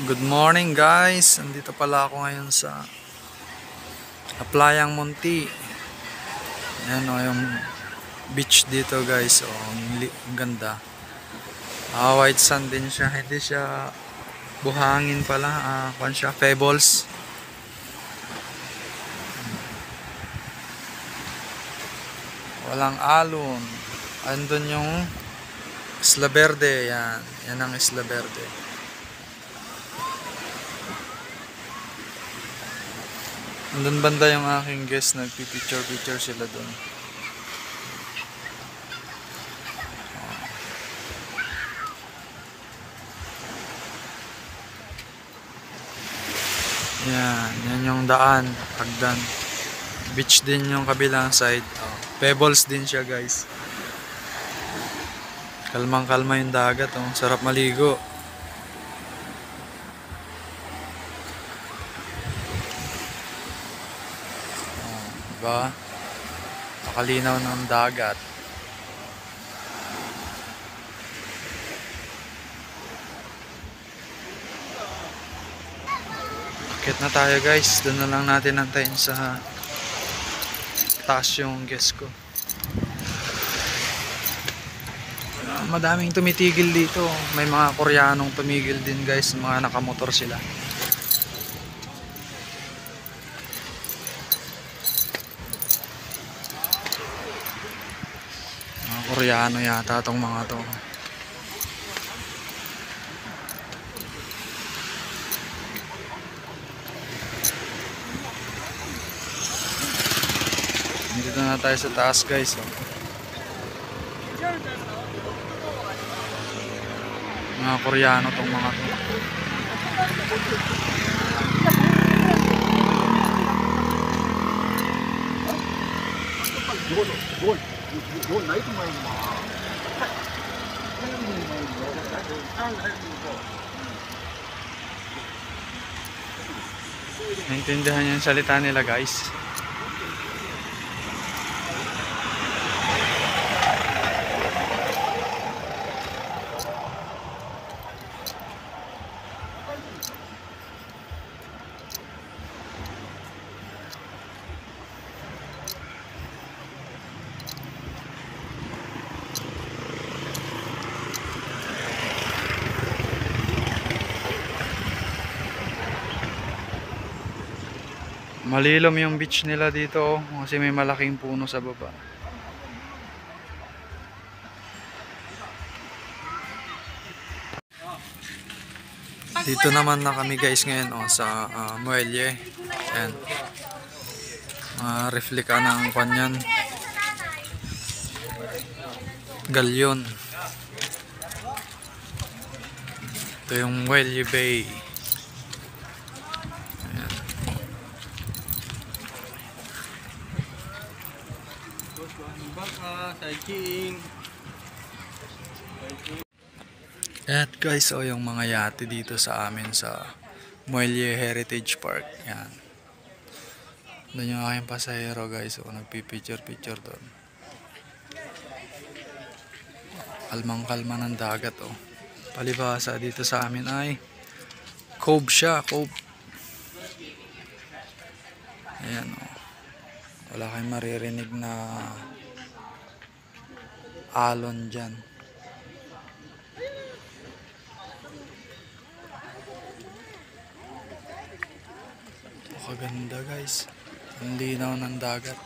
Good morning guys, andito pala ako ngayon sa Aplayang Munti. Ayan o yung beach dito guys, o ang ganda. White sand din siya, hindi siya buhangin pala, kung siya pebbles. Walang alon. Andun yung Isla Verde, yan ang Isla Verde. Andun banda yung aking guest, nagpipicture sila doon. Yan yung daan, hagdan. Beach din yung kabilang side. Pebbles din siya guys. Kalmang-kalma yung dagat, sarap maligo. Diba? Nakalinaw ng dagat. Akit na tayo guys. Doon na lang natin antayin sa taas yung guest ko. Madaming tumitigil dito. May mga Koreanong tumigil din guys. Mga nakamotor sila. Mga Koreano yata tong mga to. Dito na tayo sa taas guys. Mga Koreano tong mga to. Naintindihan niyo yung salita nila guys. Malilom yung beach nila dito kasi may malaking puno sa baba. Dito naman na kami guys ngayon sa Muelle. Ayan. Replika ng kanyan. Galyon. Ito yung Muelle Bay. At guys, yung mga yate dito sa amin sa Muelle Heritage Park. Yan. Doon yung aking pasahero guys. Nagpipicture doon. Kalmang-kalma ng dagat. Palibasa dito sa amin ay cove siya. Cove. Ayan wala kayong maririnig na alon dyan. Kaganda guys, ang linaw ng dagat.